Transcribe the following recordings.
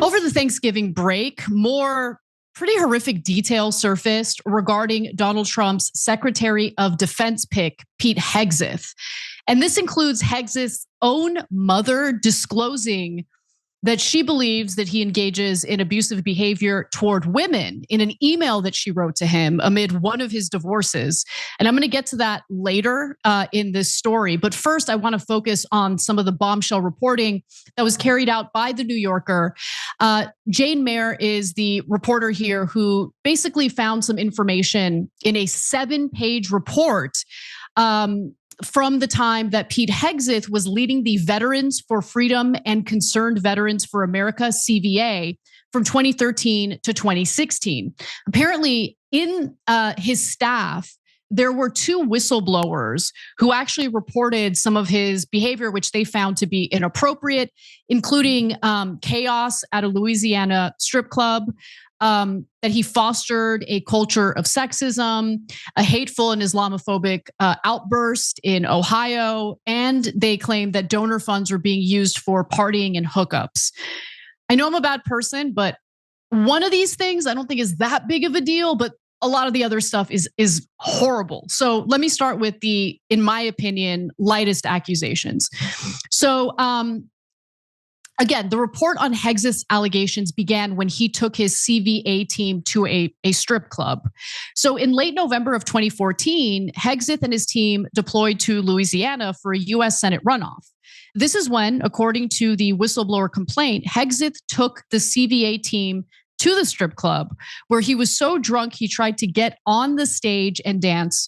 Over the Thanksgiving break, more pretty horrific details surfaced regarding Donald Trump's Secretary of Defense pick, Pete Hegseth. And this includes Hegseth's own mother disclosing that she believes that he engages in abusive behavior toward women in an email that she wrote to him amid one of his divorces. And I'm going to get to that later in this story. But first, I want to focus on some of the bombshell reporting that was carried out by the New Yorker. Jane Mayer is the reporter here who basically found some information in a 7-page report from the time that Pete Hegseth was leading the Veterans for Freedom and Concerned Veterans for America, CVA, from 2013 to 2016. Apparently, in his staff, there were 2 whistleblowers who actually reported some of his behavior, which they found to be inappropriate, including chaos at a Louisiana strip club, that he fostered a culture of sexism, a hateful and Islamophobic outburst in Ohio, and they claimed that donor funds were being used for partying and hookups. I know I'm a bad person, but one of these things I don't think is that big of a deal, but a lot of the other stuff is horrible. So let me start with the, in my opinion, lightest accusations. So, again, the report on Hegseth's allegations began when he took his CVA team to a strip club. So in late November of 2014, Hegseth and his team deployed to Louisiana for a US Senate runoff. This is when, according to the whistleblower complaint, Hegseth took the CVA team to the strip club where he was so drunk he tried to get on the stage and dance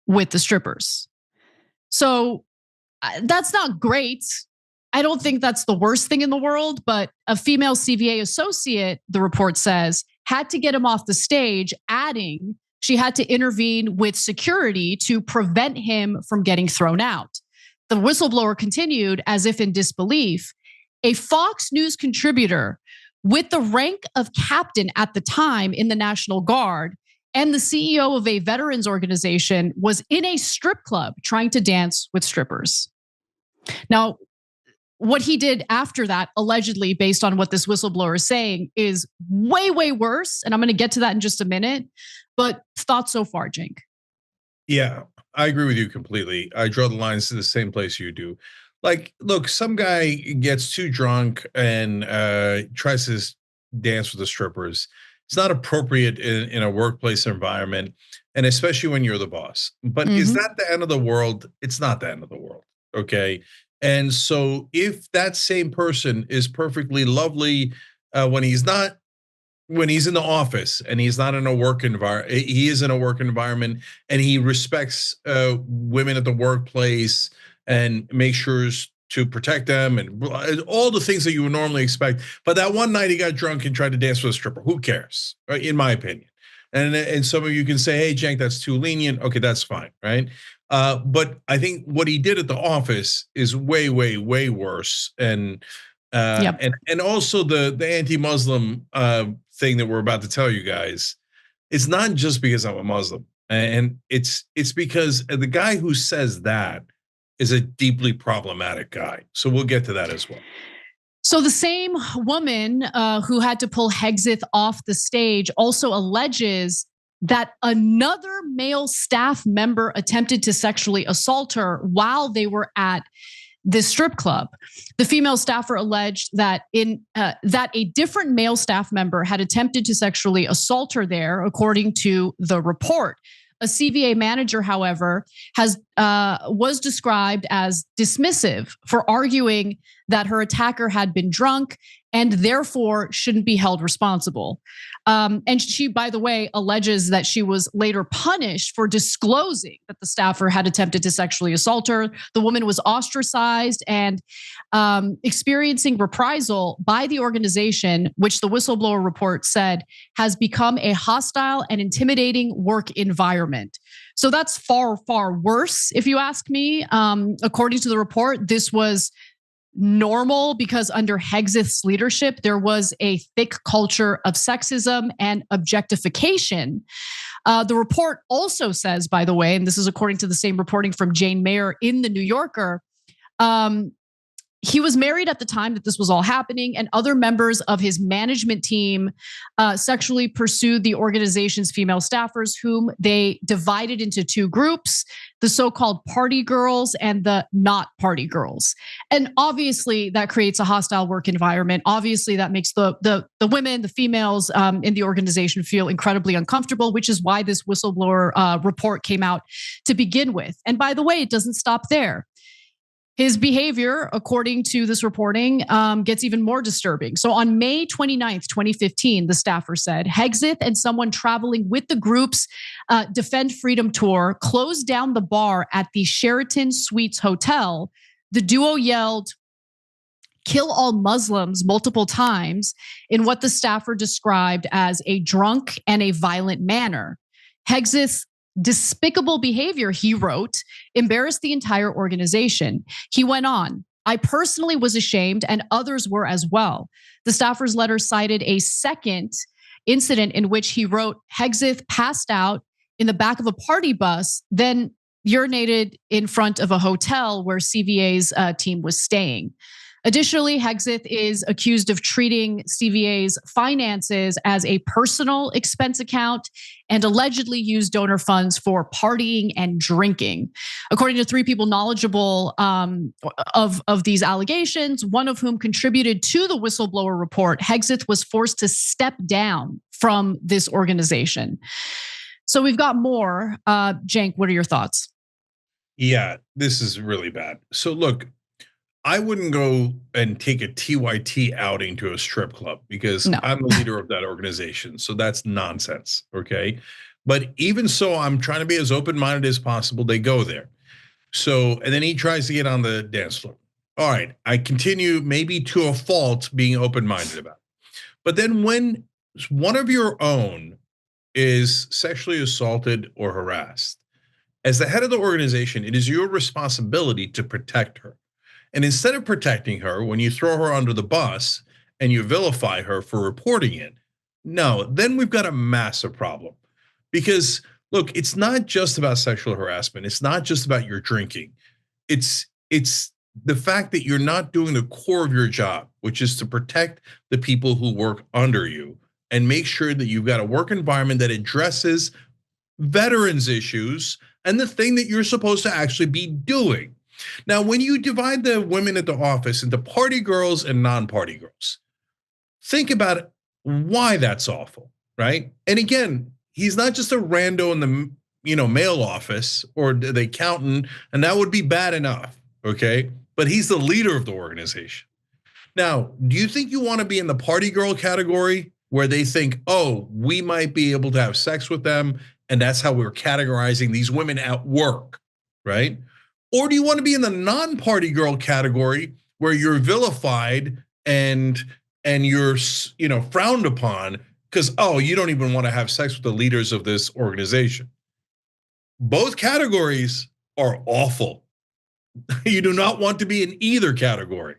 with the strippers. So that's not great. I don't think that's the worst thing in the world, but a female CVA associate, the report says, had to get him off the stage, adding she had to intervene with security to prevent him from getting thrown out. The whistleblower continued as if in disbelief. A Fox News contributor with the rank of captain at the time in the National Guard and the CEO of a veterans organization was in a strip club trying to dance with strippers. Now, what he did after that, allegedly, based on what this whistleblower is saying, is way, way worse. And I'm going to get to that in just a minute. But thoughts so far, Cenk? Yeah, I agree with you completely. I draw the lines to the same place you do. Like, look, some guy gets too drunk and tries to dance with the strippers. It's not appropriate in a workplace environment, and especially when you're the boss. But is that the end of the world? It's not the end of the world, okay? And so if that same person is perfectly lovely when he's in the office and he's not in a work environment, he is in a work environment and he respects women at the workplace and makes sure to protect them and all the things that you would normally expect. But that one night he got drunk and tried to dance with a stripper. Who cares, right? In my opinion. And some of you can say, hey, Cenk, that's too lenient. Okay, that's fine, right? But I think what he did at the office is way, way, way worse. And also the anti-Muslim thing that we're about to tell you guys, it's not just because I'm a Muslim, and it's because the guy who says that is a deeply problematic guy. So we'll get to that as well. So the same woman who had to pull Hegseth off the stage also alleges that another male staff member attempted to sexually assault her while they were at this strip club. The female staffer alleged that that a different male staff member had attempted to sexually assault her there, according to the report. A CVA manager, however, was described as dismissive for arguing that her attacker had been drunk and therefore shouldn't be held responsible. And she, by the way, alleges that she was later punished for disclosing that the staffer had attempted to sexually assault her. The woman was ostracized and experiencing reprisal by the organization, which the whistleblower report said has become a hostile and intimidating work environment. So that's far, far worse, if you ask me. According to the report, this was normal because under Hegseth's leadership, there was a thick culture of sexism and objectification. The report also says, by the way, and this is according to the same reporting from Jane Mayer in the New Yorker, he was married at the time that this was all happening, and other members of his management team sexually pursued the organization's female staffers, whom they divided into two groups: the so-called party girls and the not party girls. And obviously that creates a hostile work environment. Obviously that makes the women, the females in the organization feel incredibly uncomfortable, which is why this whistleblower report came out to begin with. And by the way, it doesn't stop there. His behavior, according to this reporting, gets even more disturbing. So on May 29th, 2015, the staffer said, Hegseth and someone traveling with the group's Defend Freedom tour closed down the bar at the Sheraton Suites Hotel. The duo yelled, "Kill all Muslims" multiple times in what the staffer described as a drunk and a violent manner. Hegseth's despicable behavior, he wrote, embarrassed the entire organization. He went on, "I personally was ashamed and others were as well." The staffer's letter cited a second incident in which he wrote, Hegseth passed out in the back of a party bus, then urinated in front of a hotel where CVA's team was staying. Additionally, Hegseth is accused of treating CVA's finances as a personal expense account and allegedly used donor funds for partying and drinking. According to three people knowledgeable of these allegations, one of whom contributed to the whistleblower report, Hegseth was forced to step down from this organization. So we've got more. Cenk, what are your thoughts? Yeah, this is really bad. So look, I wouldn't go and take a TYT outing to a strip club because I'm the leader of that organization. So that's nonsense, okay? But even so, I'm trying to be as open-minded as possible. They go there. So, and then he tries to get on the dance floor. All right, I continue maybe to a fault being open-minded about it. But then when one of your own is sexually assaulted or harassed, as the head of the organization, it is your responsibility to protect her. And instead of protecting her, when you throw her under the bus and you vilify her for reporting it, no, then we've got a massive problem. Because look, it's not just about sexual harassment. It's not just about your drinking. It's the fact that you're not doing the core of your job, which is to protect the people who work under you and make sure that you've got a work environment that addresses veterans issues and the thing that you're supposed to actually be doing. Now, when you divide the women at the office into party girls and non-party girls, think about why that's awful, right? And again, he's not just a rando in the mail office or the accountant, and that would be bad enough, okay? But he's the leader of the organization. Now, do you think you want to be in the party girl category where they think, oh, we might be able to have sex with them, and that's how we're categorizing these women at work, right? Or do you want to be in the non-party girl category where you're vilified and you're frowned upon because, oh, you don't even want to have sex with the leaders of this organization? Both categories are awful. You do not want to be in either category.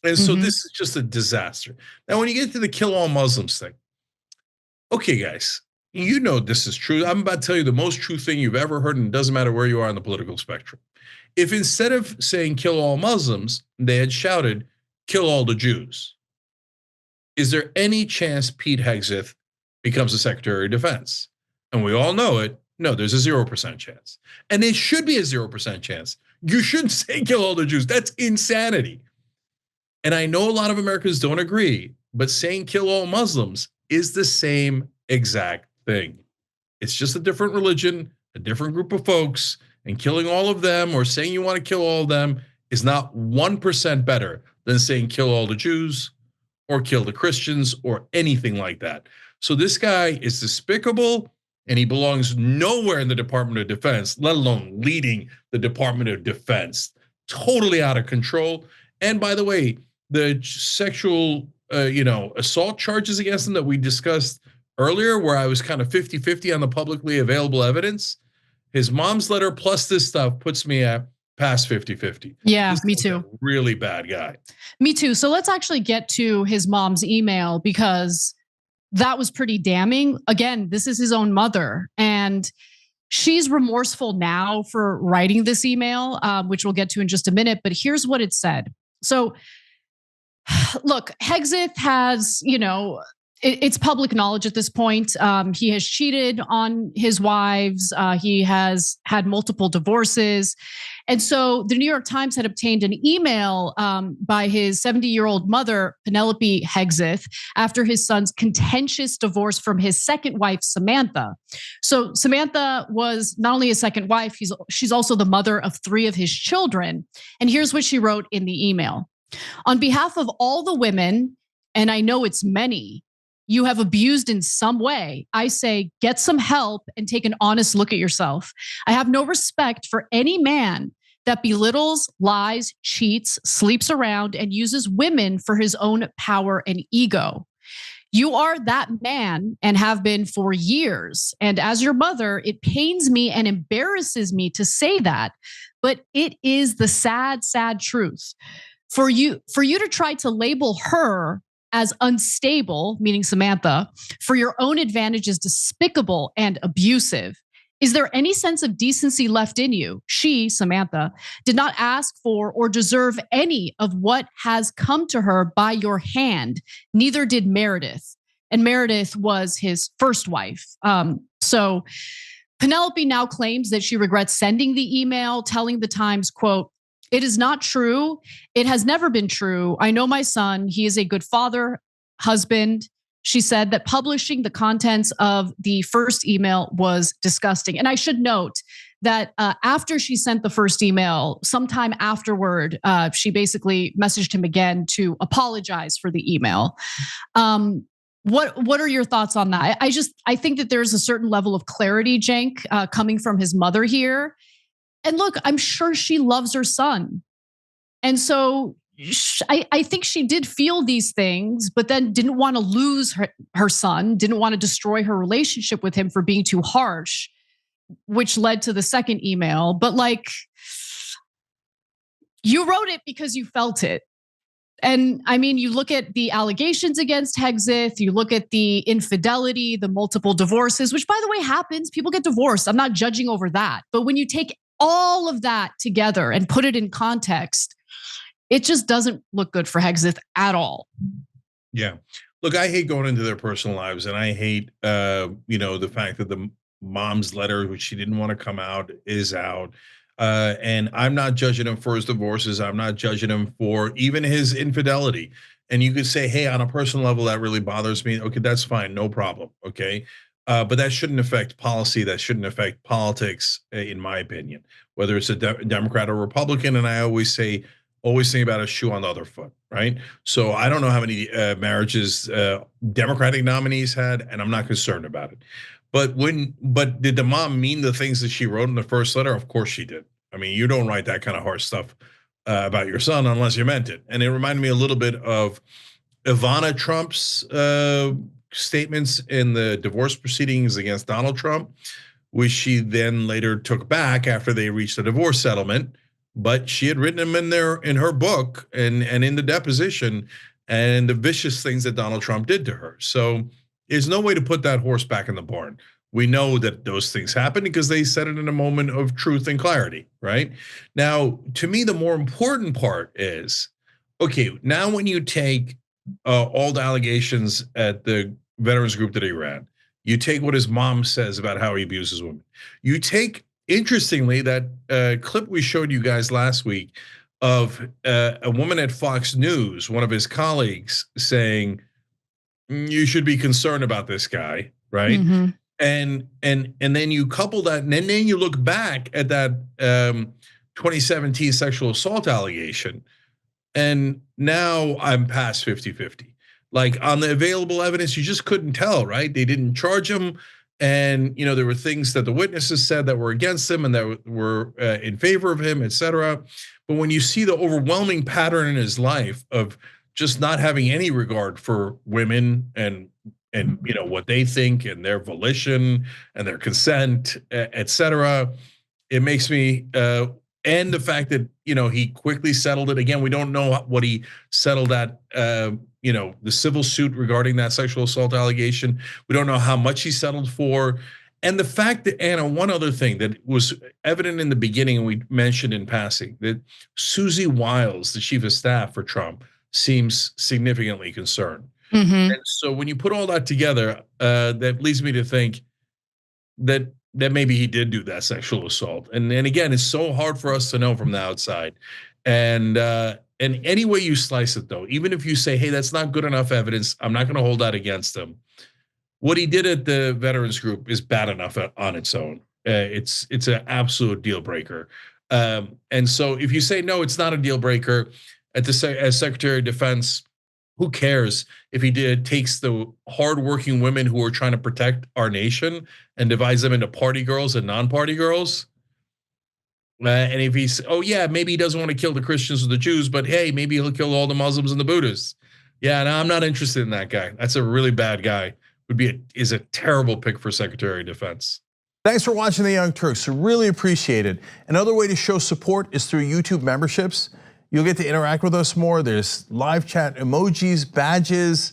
And so this is just a disaster. Now, when you get to the kill all Muslims thing, okay, guys, you know this is true. I'm about to tell you the most true thing you've ever heard, and it doesn't matter where you are on the political spectrum. If instead of saying kill all Muslims, they had shouted kill all the Jews, is there any chance Pete Hegseth becomes the Secretary of Defense? And we all know it. No, there's a 0% chance. And it should be a 0% chance. You shouldn't say kill all the Jews. That's insanity. And I know a lot of Americans don't agree, but saying kill all Muslims is the same exact thing. It's just a different religion, a different group of folks, and killing all of them or saying you want to kill all of them is not 1% better than saying kill all the Jews or kill the Christians or anything like that. So this guy is despicable and he belongs nowhere in the Department of Defense, let alone leading the Department of Defense. Totally out of control. And by the way, the sexual assault charges against him that we discussed earlier, where I was kind of 50-50 on the publicly available evidence, his mom's letter plus this stuff puts me at past 50-50. Yeah, me too. Really bad guy. Me too. So let's actually get to his mom's email because that was pretty damning. Again, this is his own mother, and she's remorseful now for writing this email, which we'll get to in just a minute. But here's what it said. So look, Hegseth has, it's public knowledge at this point. He has cheated on his wives. He has had multiple divorces. And so the New York Times had obtained an email by his 70-year-old mother, Penelope Hegseth, after his son's contentious divorce from his second wife, Samantha. So Samantha was not only his second wife, she's also the mother of 3 of his children. And here's what she wrote in the email. On behalf of all the women, and I know it's many, you have abused in some way, I say get some help and take an honest look at yourself. I have no respect for any man that belittles, lies, cheats, sleeps around, and uses women for his own power and ego. You are that man and have been for years. And as your mother, it pains me and embarrasses me to say that, but it is the sad, sad truth. For you to try to label her as unstable, meaning Samantha, for your own advantage is despicable and abusive. Is there any sense of decency left in you? She, Samantha, did not ask for or deserve any of what has come to her by your hand. Neither did Meredith. And Meredith was his first wife. So Penelope now claims that she regrets sending the email, telling the Times, quote, "It is not true. It has never been true. I know my son. He is a good father, husband." She said that publishing the contents of the first email was disgusting. And I should note that after she sent the first email, sometime afterward, she basically messaged him again to apologize for the email. What are your thoughts on that? I think that there's a certain level of clarity, Cenk, coming from his mother here. And look, I'm sure she loves her son. And so I think she did feel these things, but then didn't want to lose her son, didn't want to destroy her relationship with him for being too harsh, which led to the second email. But like, you wrote it because you felt it. And I mean, you look at the allegations against Hegseth, you look at the infidelity, the multiple divorces, which by the way happens, people get divorced. I'm not judging over that. But when you take all of that together and put it in context, it just doesn't look good for Hegseth at all. Yeah. Look, I hate going into their personal lives, and I hate, the fact that the mom's letter, which she didn't want to come out, is out. And I'm not judging him for his divorces. I'm not judging him for even his infidelity. And you could say, hey, on a personal level, that really bothers me. Okay, that's fine, no problem. Okay. But that shouldn't affect policy. That shouldn't affect politics, in my opinion, whether it's a Democrat or Republican. And I always say, always think about a shoe on the other foot, right? So I don't know how many marriages Democratic nominees had, and I'm not concerned about it. But did the mom mean the things that she wrote in the first letter? Of course she did. I mean, you don't write that kind of harsh stuff about your son unless you meant it. And it reminded me a little bit of Ivana Trump's statements in the divorce proceedings against Donald Trump, which she then later took back after they reached a divorce settlement. But she had written them in her book and in the deposition, and the vicious things that Donald Trump did to her. So there's no way to put that horse back in the barn. We know that those things happened because they said it in a moment of truth and clarity, right? Now, to me, the more important part is, okay, now when you take all the allegations at the veterans group that he ran, you take what his mom says about how he abuses women, you take, interestingly, that clip we showed you guys last week of a woman at Fox News, one of his colleagues, saying, you should be concerned about this guy, right? Mm-hmm. And then you couple that, and then you look back at that 2017 sexual assault allegation, and now I'm past 50-50. Like, on the available evidence, you just couldn't tell, right? They didn't charge him. And there were things that the witnesses said that were against him and that were in favor of him, et cetera. But when you see the overwhelming pattern in his life of just not having any regard for women and what they think and their volition and their consent, et cetera, it makes me and the fact that he quickly settled it. Again, we don't know what he settled at. The civil suit regarding that sexual assault allegation. We don't know how much he settled for. And the fact that, Anna, one other thing that was evident in the beginning, and we mentioned in passing, that Susie Wiles, the chief of staff for Trump, seems significantly concerned. And so when you put all that together, that leads me to think that maybe he did do that sexual assault. And again, it's so hard for us to know from the outside. And any way you slice it, though, even if you say, hey, that's not good enough evidence, I'm not going to hold that against him. What he did at the veterans group is bad enough on its own. It's an absolute deal breaker. And so if you say no, it's not a deal breaker. As Secretary of Defense, who cares if he takes the hardworking women who are trying to protect our nation and divides them into party girls and non-party girls? And if he's, oh yeah, maybe he doesn't want to kill the Christians or the Jews, but hey, maybe he'll kill all the Muslims and the Buddhists. Yeah, no, I'm not interested in that guy. That's a really bad guy. Is a terrible pick for Secretary of Defense. Thanks for watching The Young Turks. Really appreciate it. Another way to show support is through YouTube memberships. You'll get to interact with us more. There's live chat emojis, badges.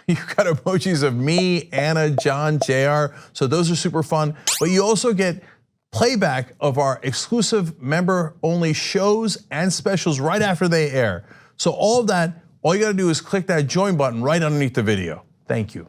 You've got emojis of me, Anna, John, JR. So those are super fun. But you also get playback of our exclusive member-only shows and specials right after they air. So all of that, all you gotta do is click that join button right underneath the video. Thank you.